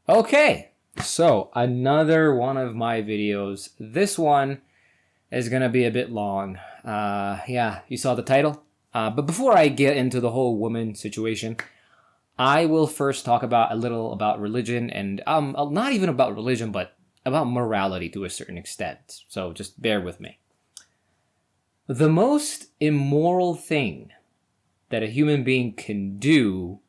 Okay, so another one of my videos. This one is gonna be a bit long. Yeah, you saw the title. But before I get into the whole woman situation, I will first talk about a little about religion and not even about religion, but about morality to a certain extent. So just bear with me. The most immoral thing that a human being can do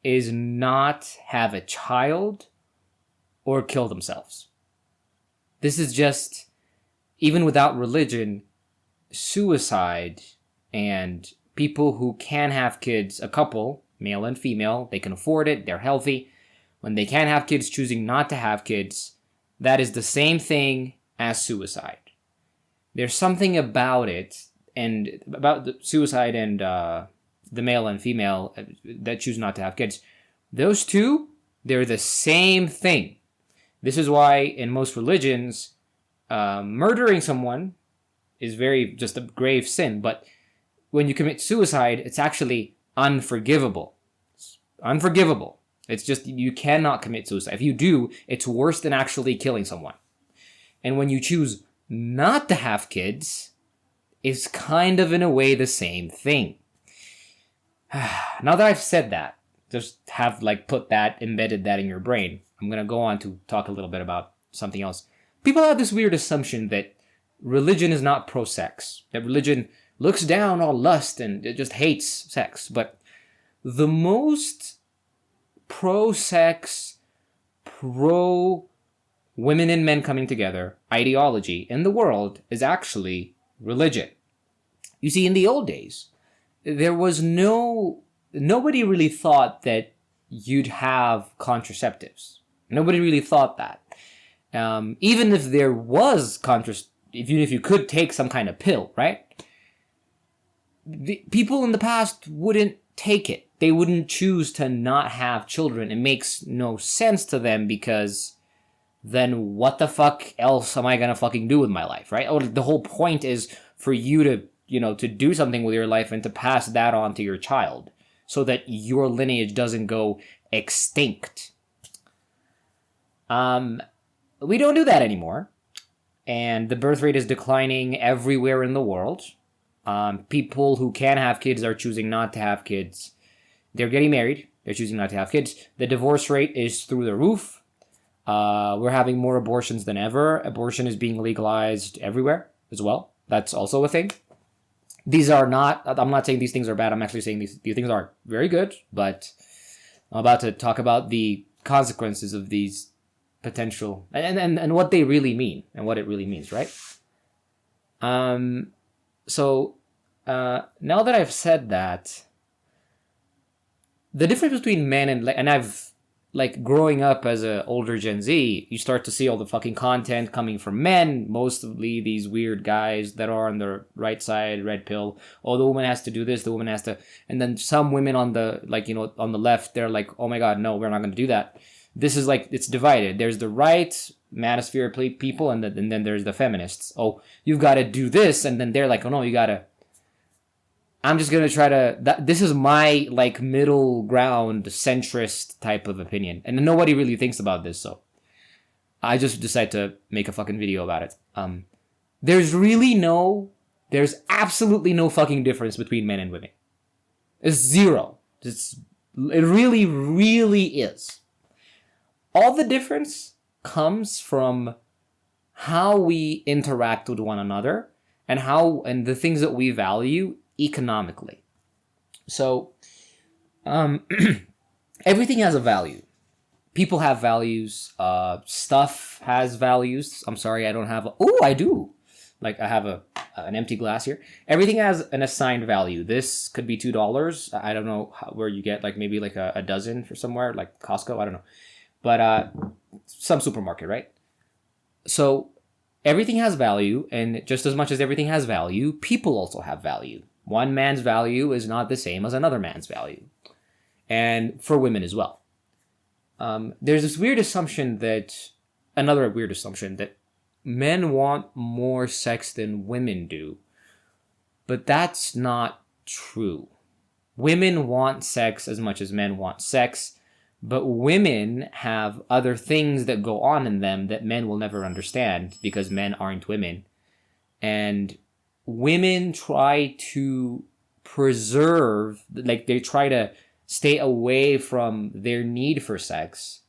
is not have a child or kill themselves. This is just, even without religion, suicide and people who can have kids, a couple, male and female, they can afford it, they're healthy. When they can't have kids, choosing not to have kids, that is the same thing as suicide. There's something about it, and about the suicide and the male and female that choose not to have kids. Those two, they're the same thing. This is why in most religions, murdering someone is just a grave sin. But when you commit suicide, it's actually unforgivable. It's unforgivable. It's just you cannot commit suicide. If you do, it's worse than actually killing someone. And when you choose not to have kids, it's kind of in a way the same thing. Now that I've said that, just have embedded that in your brain, I'm going to go on to talk a little bit about something else. People have this weird assumption that religion is not pro-sex, that religion looks down on lust and it just hates sex. But the most pro-sex, pro-women and men coming together ideology in the world is actually religion. You see, in the old days, there was nobody really thought that you'd have contraceptives. Nobody really thought that. Even if there was even if you could take some kind of pill, right? The people in the past wouldn't take it. They wouldn't choose to not have children. It makes no sense to them because then what the fuck else am I gonna fucking do with my life, right? Or the whole point is for you to do something with your life and to pass that on to your child so that your lineage doesn't go extinct. We don't do that anymore. And the birth rate is declining everywhere in the world. People who can have kids are choosing not to have kids. They're getting married. They're choosing not to have kids. The divorce rate is through the roof. We're having more abortions than ever. Abortion is being legalized everywhere as well. That's also a thing. I'm not saying these things are bad. I'm actually saying these things are very good, but I'm about to talk about the consequences of these potential and what they really mean and what it really means, right? So now that I've said that, the difference between men and I've growing up as an older Gen Z, you start to see all the fucking content coming from men, mostly these weird guys that are on the right side, red pill. Oh, the woman has to do this, the woman has to, and then some women on the on the left, they're like, oh my god, no, we're not going to do that. This is it's divided. There's the right manosphere people, and then there's the feminists. Oh, you've got to do this, and then they're like, oh no, you gotta. I'm just gonna try to. This is my middle ground, centrist type of opinion, and nobody really thinks about this, so I just decided to make a fucking video about it. There's absolutely no fucking difference between men and women. It's zero. It really, really is. All the difference comes from how we interact with one another and the things that we value economically. So, everything has a value. People have values. Stuff has values. I'm sorry, I don't have I do. I have an empty glass here. Everything has an assigned value. This could be $2. I don't know where you get maybe a dozen for somewhere, like Costco. I don't know. But some supermarket, right? So everything has value, and just as much as everything has value, people also have value. One man's value is not the same as another man's value. And for women as well. There's this another weird assumption that men want more sex than women do. But that's not true. Women want sex as much as men want sex, But women have other things that go on in them that men will never understand because men aren't women. And women try to preserve, like they try to stay away from their need for sex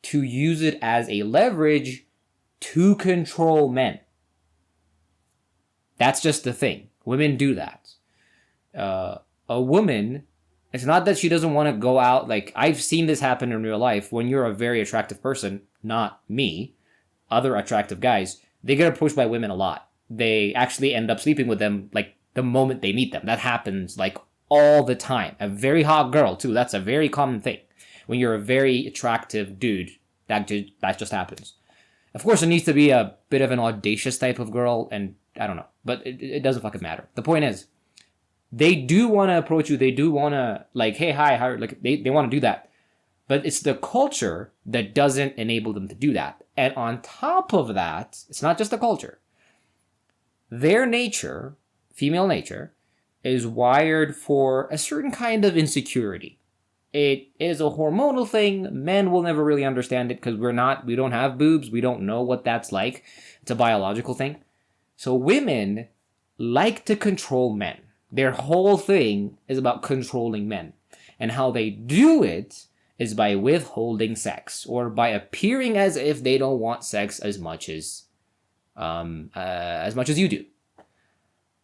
to use it as a leverage to control men. That's just the thing. Women do that. A woman, it's not that she doesn't want to go out. Like, I've seen this happen in real life. When you're a very attractive person, not me, other attractive guys, they get approached by women a lot. They actually end up sleeping with them, like, the moment they meet them. That happens, like, all the time. A very hot girl, too. That's a very common thing. When you're a very attractive dude, that just happens. Of course, it needs to be a bit of an audacious type of girl, and I don't know. But it doesn't fucking matter. The point is, they do want to approach you. They do want to, like, hey, hi, how, like, they want to do that. But it's the culture that doesn't enable them to do that. And on top of that, it's not just the culture. Their nature, female nature, is wired for a certain kind of insecurity. It is a hormonal thing. Men will never really understand it because we don't have boobs. We don't know what that's like. It's a biological thing. So women like to control men. Their whole thing is about controlling men. And how they do it is by withholding sex or by appearing as if they don't want sex as much as you do.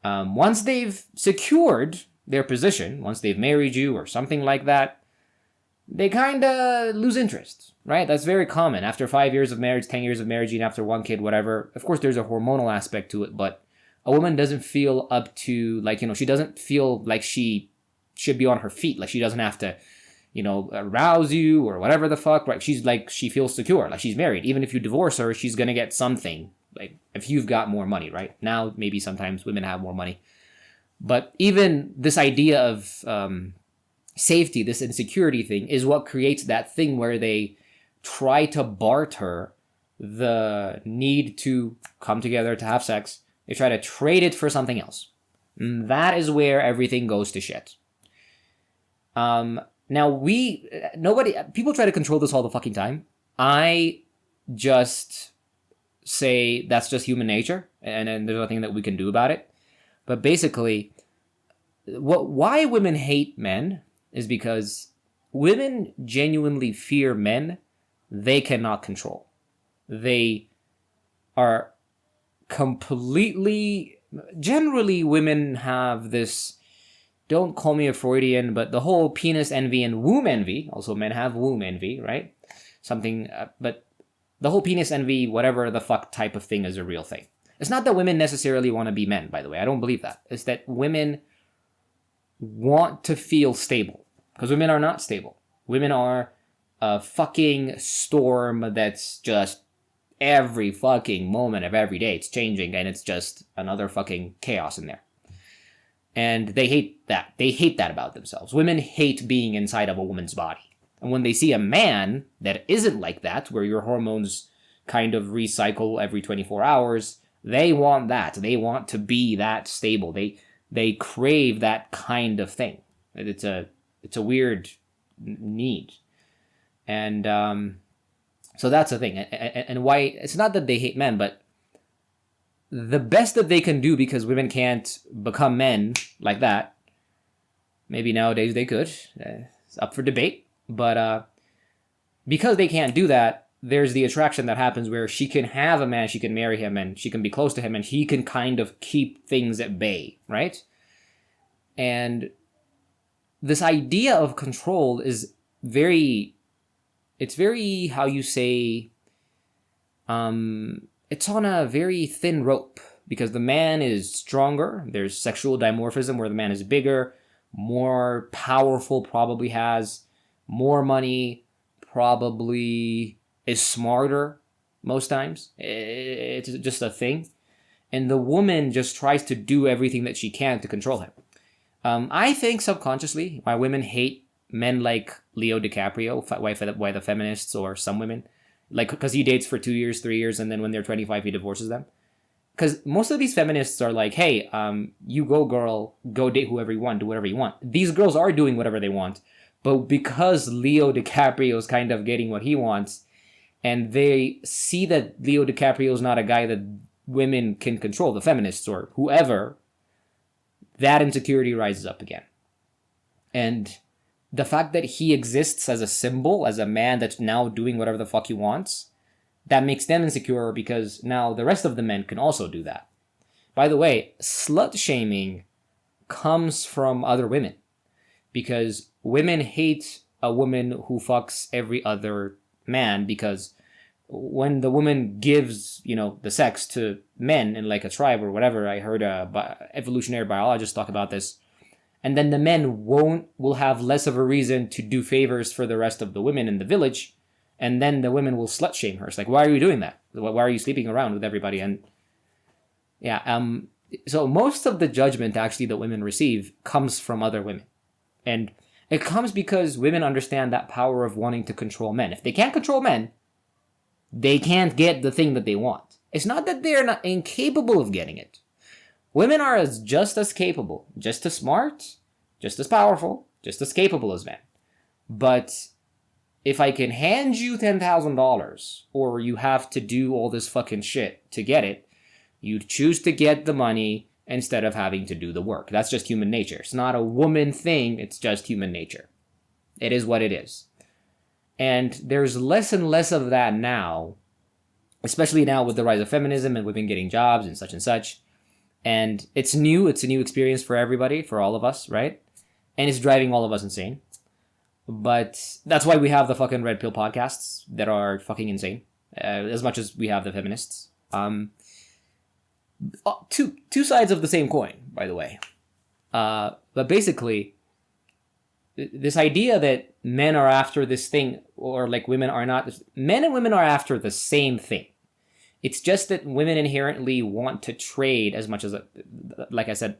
Once they've secured their position, once they've married you or something like that, they kind of lose interest, right? That's very common. After 5 years of marriage, 10 years of marriage, and after one kid, whatever. Of course, there's a hormonal aspect to it, but a woman doesn't feel up to, like, she doesn't feel like she should be on her feet. Like, she doesn't have to, arouse you or whatever the fuck, right? She's like, she feels secure. Like, she's married. Even if you divorce her, she's going to get something. Like, if you've got more money, right? Now, maybe sometimes women have more money. But even this idea of safety, this insecurity thing, is what creates that thing where they try to barter the need to come together to have sex. They try to trade it for something else. And that is where everything goes to shit. Now people try to control this all the fucking time. I just say that's just human nature, and there's nothing that we can do about it. But basically, why women hate men is because women genuinely fear men they cannot control. They are generally women have this, don't call me a Freudian, but the whole penis envy and womb envy, also men have womb envy, right? But the whole penis envy, whatever the fuck type of thing, is a real thing. It's not that women necessarily want to be men, by the way. I don't believe that. It's that women want to feel stable. Because women are not stable. Women are a fucking storm that's just every fucking moment of every day. It's changing, and it's just another fucking chaos in there. And they hate that. They hate that about themselves. Women hate being inside of a woman's body. And when they see a man that isn't like that, where your hormones kind of recycle every 24 hours, they want that. They want to be that stable. They crave that kind of thing. It's a weird need. And so that's the thing. And why, it's not that they hate men, but the best that they can do, because women can't become men like that. Maybe nowadays they could. It's up for debate. But because they can't do that, there's the attraction that happens where she can have a man, she can marry him, and she can be close to him, and he can kind of keep things at bay, right? And this idea of control is very, how you say, it's on a very thin rope, because the man is stronger. There's sexual dimorphism where the man is bigger, more powerful, probably has more money, probably is smarter most times. It's just a thing. And the woman just tries to do everything that she can to control him. I think subconsciously why women hate men like Leo DiCaprio, why the feminists or some women, like, because he dates for 2 years, 3 years, and then when they're 25, he divorces them. Because most of these feminists are like, hey, you go girl, go date whoever you want, do whatever you want. These girls are doing whatever they want, But because Leo DiCaprio is kind of getting what he wants, and they see that Leo DiCaprio is not a guy that women can control, the feminists or whoever, that insecurity rises up again. And the fact that he exists as a symbol, as a man that's now doing whatever the fuck he wants, that makes them insecure because now the rest of the men can also do that. By the way, slut shaming comes from other women because women hate a woman who fucks every other man, because when the woman gives, the sex to men in like a tribe or whatever, I heard evolutionary biologists talk about this, and then the men will have less of a reason to do favors for the rest of the women in the village, and then the women will slut shame her. It's like, why are you doing that? Why are you sleeping around with everybody? And so most of the judgment actually that women receive comes from other women. And it comes because women understand that power of wanting to control men. If they can't control men, they can't get the thing that they want. It's not that they're not incapable of getting it. Women are just as capable, just as smart, just as powerful, just as capable as men. But if I can hand you $10,000, or you have to do all this fucking shit to get it, you choose to get the money instead of having to do the work. That's just human nature. It's not a woman thing, it's just human nature. It is what it is. And there's less and less of that now, especially now with the rise of feminism and women getting jobs and such. And it's new. It's a new experience for everybody, for all of us, right? And it's driving all of us insane. But that's why we have the fucking Red Pill podcasts that are fucking insane, as much as we have the feminists. Two sides of the same coin, by the way. But basically, this idea that men are after this thing, or like women are not, men and women are after the same thing. It's just that women inherently want to trade as much as, like I said,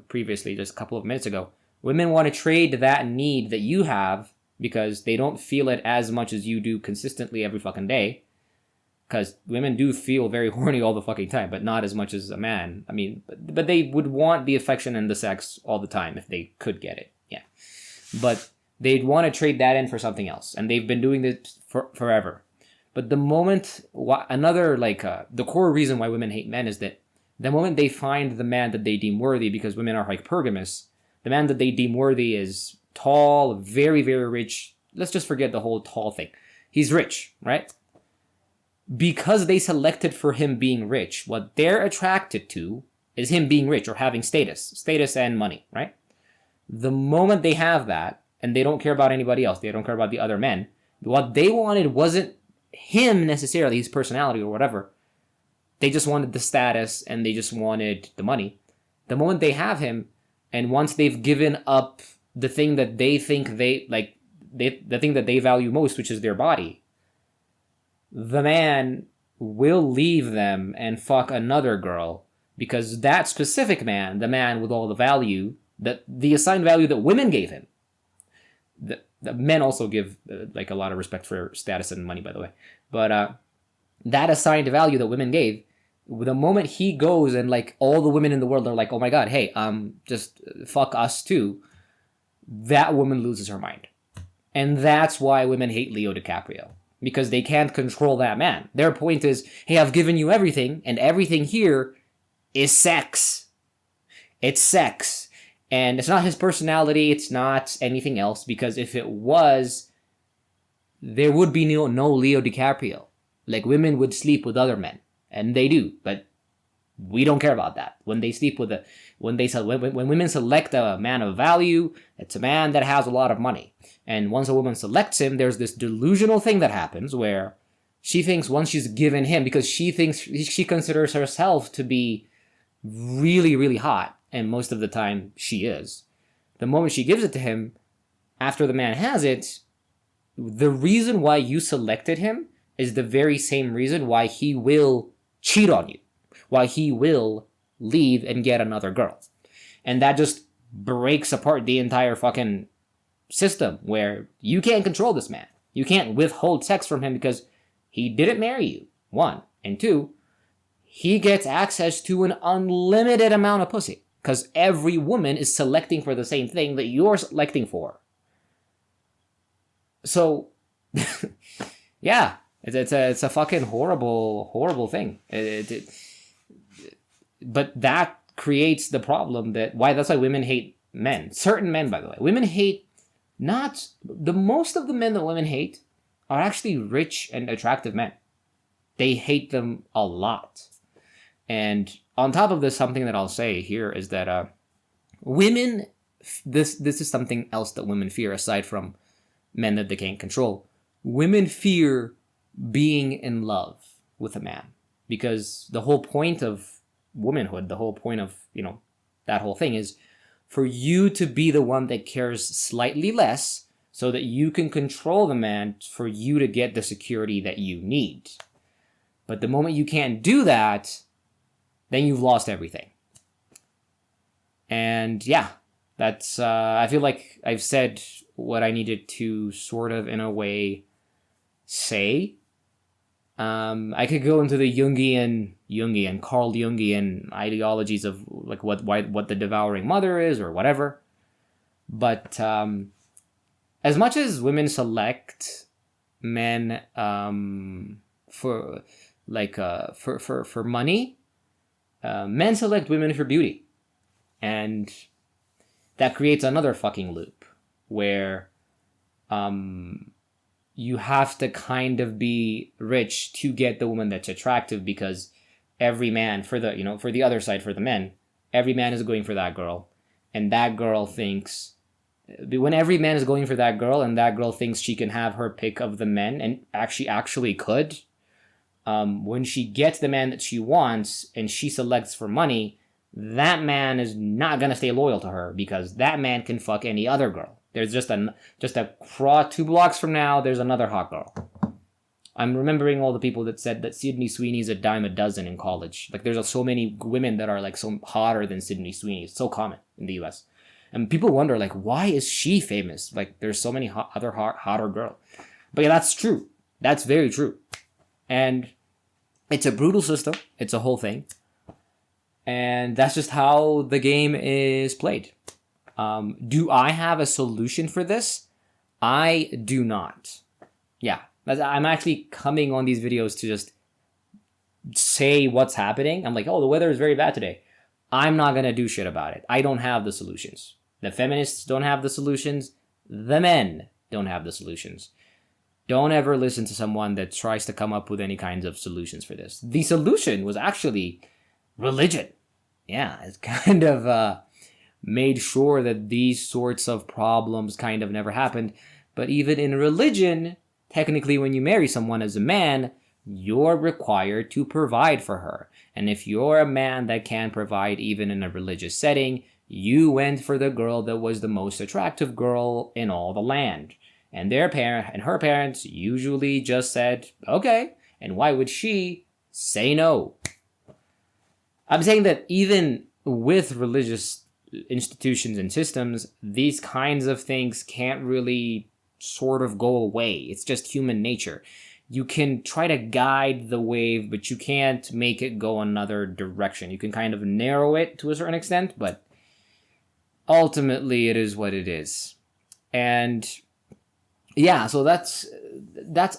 previously, just a couple of minutes ago, women want to trade that need that you have because they don't feel it as much as you do consistently every fucking day. Because women do feel very horny all the fucking time, but not as much as a man. I mean, but they would want the affection and the sex all the time if they could get it. Yeah. But they'd want to trade that in for something else. And they've been doing this forever. But the moment, the core reason why women hate men is that the moment they find the man that they deem worthy, because women are hypergamous, the man that they deem worthy is tall, very, very rich. Let's just forget the whole tall thing. He's rich, right? Because they selected for him being rich, what they're attracted to is him being rich or having status and money, right? The moment they have that, and they don't care about anybody else, they don't care about the other men, what they wanted wasn't him necessarily, his personality or whatever. They just wanted the status and they just wanted the money. The moment they have him, and once they've given up the thing that they think the thing that they value most, which is their body, the man will leave them and fuck another girl, because that specific man, the man with all the value, the assigned value that women gave him, the men also give a lot of respect for status and money, by the way, but that assigned value that women gave, the moment he goes and all the women in the world are like, oh my god, hey, just fuck us too, that woman loses her mind. And that's why women hate Leo DiCaprio. Because they can't control that man. Their point is, hey, I've given you everything, and everything here is sex. It's sex. And it's not his personality, it's not anything else, because if it was, there would be no Leo DiCaprio. Women would sleep with other men, and they do, but we don't care about that. When they sleep with when women select a man of value, it's a man that has a lot of money. And once a woman selects him, there's this delusional thing that happens where she thinks once she's given him, because she considers herself to be really, really hot, and most of the time she is. The moment she gives it to him, after the man has it, the reason why you selected him is the very same reason why he will cheat on you, why he will leave and get another girl. And that just breaks apart the entire fucking system, where you can't control this man. You can't withhold sex from him because he didn't marry you, one. And two, he gets access to an unlimited amount of pussy because every woman is selecting for the same thing that you're selecting for. So, yeah, it's a fucking horrible thing. But that creates the problem that's why women hate men. Certain men, by the way, women hate not the most of the men that women hate are actually rich and attractive men. They hate them a lot. And on top of this, something that I'll say here is that women, this is something else that women fear aside from men that they can't control. Women fear being in love with a man, because the whole point of womanhood, the whole point of, that whole thing is for you to be the one that cares slightly less so that you can control the man for you to get the security that you need. But the moment you can't do that, then you've lost everything. And yeah, that's, I feel like I've said what I needed to sort of, in a way, say. I could go into the Carl Jungian ideologies of like what the devouring mother is or whatever. But as much as women select men for money, men select women for beauty. And that creates another fucking loop where you have to kind of be rich to get the woman that's attractive, because every man, for the other side, for the men, every man is going for that girl. And that girl thinks, when every man is going for that girl and that girl thinks she can have her pick of the men, and actually could, when she gets the man that she wants and she selects for money, that man is not going to stay loyal to her, because that man can fuck any other girl. There's just a crawl 2 blocks from now, there's another hot girl. I'm remembering all the people that said that Sydney Sweeney's a dime a dozen in college. Like, there's so many women that are like so hotter than Sydney Sweeney. It's so common in the US. And people wonder, like, why is she famous? Like, there's so many hotter girls. But yeah, that's true. That's very true. And it's a brutal system. It's a whole thing. And that's just how the game is played. Do I have a solution for this? I do not. Yeah, I'm actually coming on these videos to just say what's happening. I'm like, oh, the weather is very bad today. I'm not going to do shit about it. I don't have the solutions. The feminists don't have the solutions. The men don't have the solutions. Don't ever listen to someone that tries to come up with any kinds of solutions for this. The solution was actually religion. Yeah, it's kind of made sure that these sorts of problems kind of never happened. But even in religion, technically when you marry someone as a man, you're required to provide for her. And if you're a man that can provide even in a religious setting, you went for the girl that was the most attractive girl in all the land. And her parents usually just said, okay, and why would she say no? I'm saying that even with religious institutions and systems, these kinds of things can't really sort of go away. It's just human nature. You can try to guide the wave, but you can't make it go another direction. You can kind of narrow it to a certain extent, but ultimately it is what it is. And yeah, so that's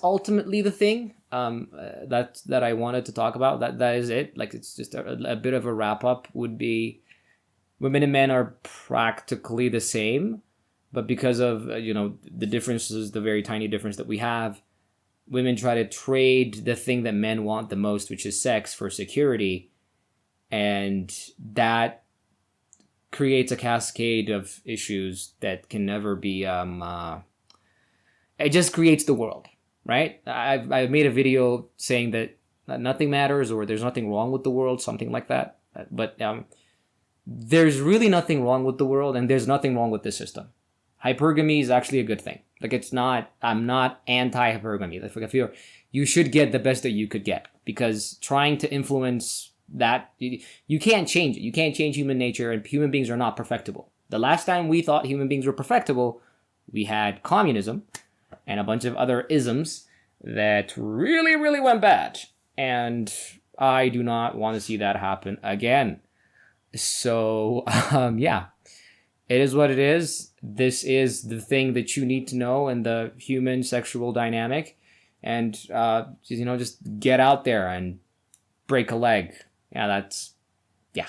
ultimately the thing that I wanted to talk about. That is it. Like, it's just a bit of a wrap up would be, women and men are practically the same, but because of the differences, the very tiny difference that we have, women try to trade the thing that men want the most, which is sex, for security, and that creates a cascade of issues that can never be it just creates the world, right? I've made a video saying that nothing matters, or there's nothing wrong with the world, something like that. But there's really nothing wrong with the world, and there's nothing wrong with this system. Hypergamy is actually a good thing. Like, it's not, I'm not anti-hypergamy. Like, I feel you should get the best that you could get, because trying to influence that, you can't change it. You can't change human nature, and human beings are not perfectible. The last time we thought human beings were perfectible, we had communism and a bunch of other isms that really, really went bad. And I do not want to see that happen again. So, yeah. it is what it is. This is the thing that you need to know in the human sexual dynamic. And, just get out there and break a leg. Yeah,